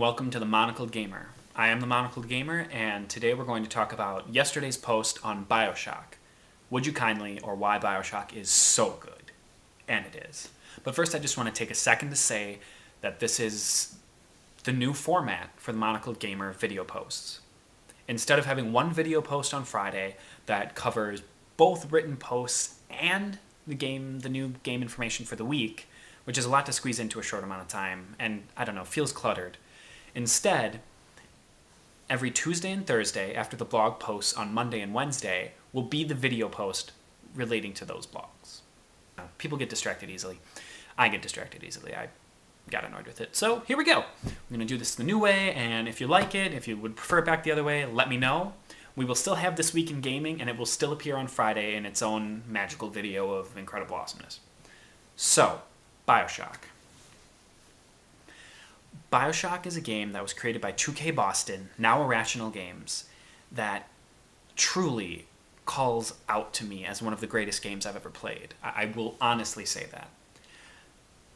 welcome to the Monocled Gamer. I am the Monocled Gamer, and today we're going to talk about yesterday's post on Bioshock. Would you kindly, or why Bioshock is so good. And it is. But first I just want to take a second to say that this is the new format for the Monocled Gamer video posts. Instead of having one video post on Friday that covers both written posts and the new game information for the week, which is a lot to squeeze into a short amount of time, and, I don't know, feels cluttered. Instead, every Tuesday and Thursday, after the blog posts on Monday and Wednesday, will be the video post relating to those blogs. People get distracted easily. I get distracted easily. I got annoyed with it. So, here we go. We're going to do this the new way, and if you like it, if you would prefer it back the other way, let me know. We will still have This Week in Gaming, and it will still appear on Friday in its own magical video of incredible awesomeness. So, Bioshock. Bioshock is a game that was created by 2K Boston, now Irrational Games, that truly calls out to me as one of the greatest games I've ever played. I will honestly say that.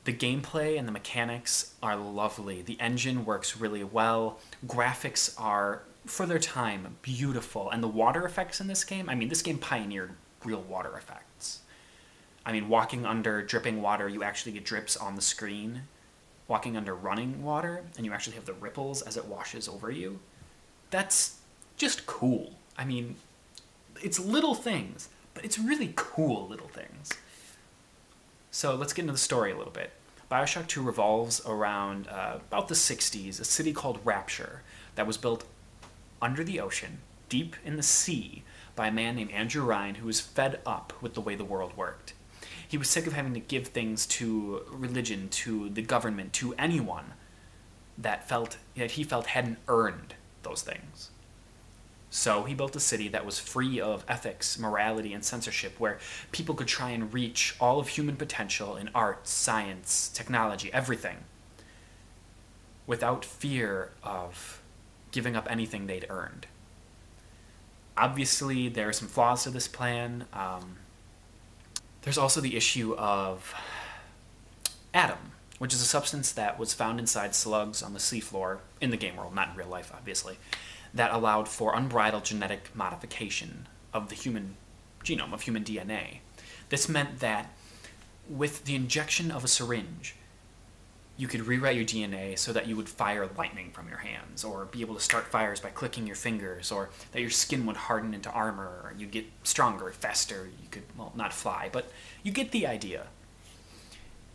The gameplay and the mechanics are lovely. The engine works really well. Graphics are, for their time, beautiful. And the water effects in this game, this game pioneered real water effects. Walking under dripping water, you actually get drips on the screen. Walking under running water, and you actually have the ripples as it washes over you. That's just cool. It's little things, but it's really cool little things. So let's get into the story a little bit. Bioshock 2 revolves around about the 60s, a city called Rapture that was built under the ocean, deep in the sea, by a man named Andrew Ryan who was fed up with the way the world worked. He was sick of having to give things to religion, to the government, to anyone that he felt hadn't earned those things. So he built a city that was free of ethics, morality, and censorship, where people could try and reach all of human potential in arts, science, technology, everything, without fear of giving up anything they'd earned. Obviously, there are some flaws to this plan. There's also the issue of Adam, which is a substance that was found inside slugs on the seafloor, in the game world, not in real life, obviously, that allowed for unbridled genetic modification of the human genome, of human DNA. This meant that with the injection of a syringe, you could rewrite your DNA so that you would fire lightning from your hands, or be able to start fires by clicking your fingers, or that your skin would harden into armor, or you'd get stronger, faster, you could, well, not fly, but you get the idea.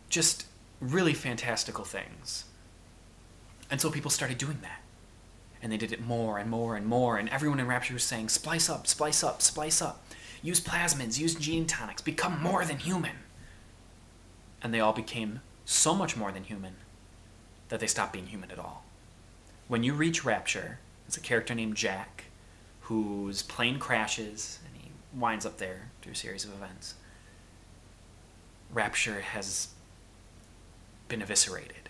Just really fantastical things. And so people started doing that. And they did it more and more and more, and everyone in Rapture was saying, splice up, splice up, splice up. Use plasmids, use gene tonics, become more than human. And they all became so much more than human that they stopped being human at all. When you reach Rapture, it's a character named Jack whose plane crashes and he winds up there through a series of events. Rapture has been eviscerated.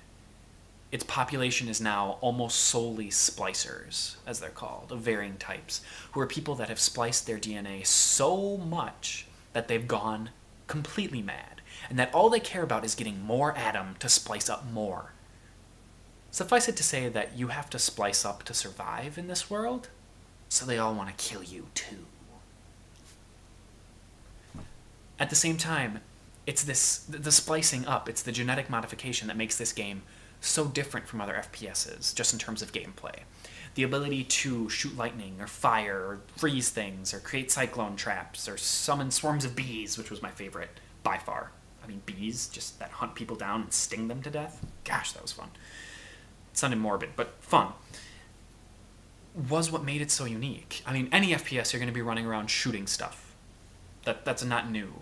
Its population is now almost solely splicers, as they're called, of varying types, who are people that have spliced their DNA so much that they've gone completely mad, and that all they care about is getting more Adam to splice up more. Suffice it to say that you have to splice up to survive in this world, so they all want to kill you too. At the same time, it's the splicing up, it's the genetic modification that makes this game so different from other FPSs, just in terms of gameplay. The ability to shoot lightning, or fire, or freeze things, or create cyclone traps, or summon swarms of bees, which was my favorite, by far. Bees, just that hunt people down and sting them to death. Gosh, that was fun. It sounded morbid, but fun. Was what made it so unique. Any FPS, you're going to be running around shooting stuff. That's not new.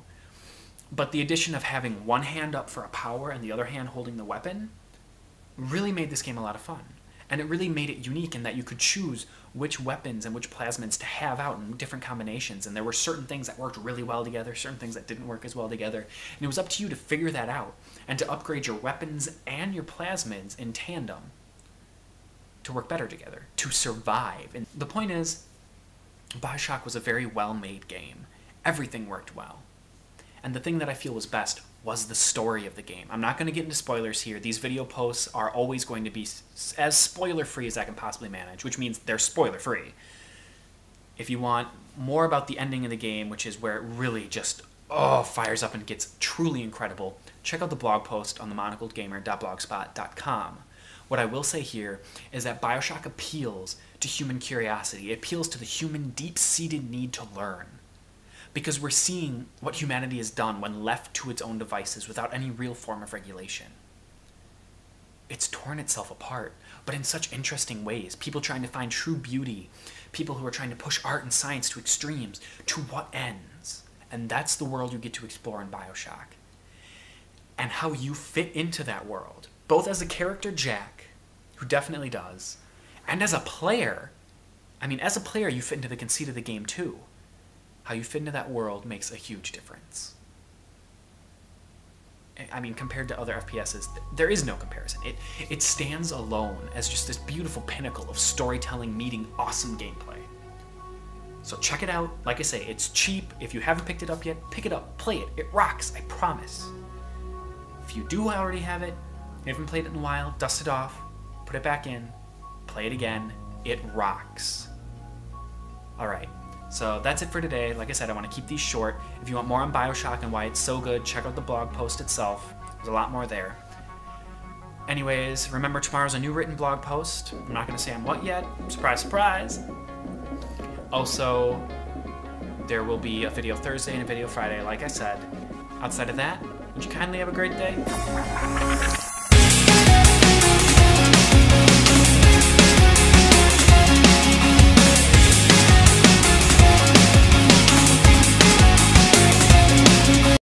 But the addition of having one hand up for a power and the other hand holding the weapon really made this game a lot of fun. And it really made it unique in that you could choose which weapons and which plasmids to have out in different combinations. And there were certain things that worked really well together, certain things that didn't work as well together. And it was up to you to figure that out and to upgrade your weapons and your plasmids in tandem to work better together, to survive. And the point is, Bioshock was a very well-made game. Everything worked well. And the thing that I feel was best was the story of the game. I'm not going to get into spoilers here. These video posts are always going to be as spoiler-free as I can possibly manage, which means they're spoiler-free. If you want more about the ending of the game, which is where it really just fires up and gets truly incredible, check out the blog post on the monocledgamer.blogspot.com. What I will say here is that Bioshock appeals to human curiosity. It appeals to the human deep-seated need to learn. Because we're seeing what humanity has done when left to its own devices without any real form of regulation. It's torn itself apart, but in such interesting ways. People trying to find true beauty, people who are trying to push art and science to extremes. To what ends? And that's the world you get to explore in Bioshock. And how you fit into that world, both as a character, Jack, who definitely does, and as a player. I mean, as a player, you fit into the conceit of the game too. How you fit into that world makes a huge difference. I mean, compared to other FPSs, there is no comparison. It stands alone as just this beautiful pinnacle of storytelling meeting awesome gameplay. So check it out. Like I say, it's cheap. If you haven't picked it up yet, pick it up, play it. It rocks, I promise. If you do already have it, you haven't played it in a while, dust it off, put it back in, play it again. It rocks. All right. So that's it for today. Like I said, I want to keep these short. If you want more on Bioshock and why it's so good, check out the blog post itself. There's a lot more there. Anyways, remember tomorrow's a new written blog post. I'm not going to say on what yet. Surprise, surprise. Also, there will be a video Thursday and a video Friday, like I said. Outside of that, would you kindly have a great day?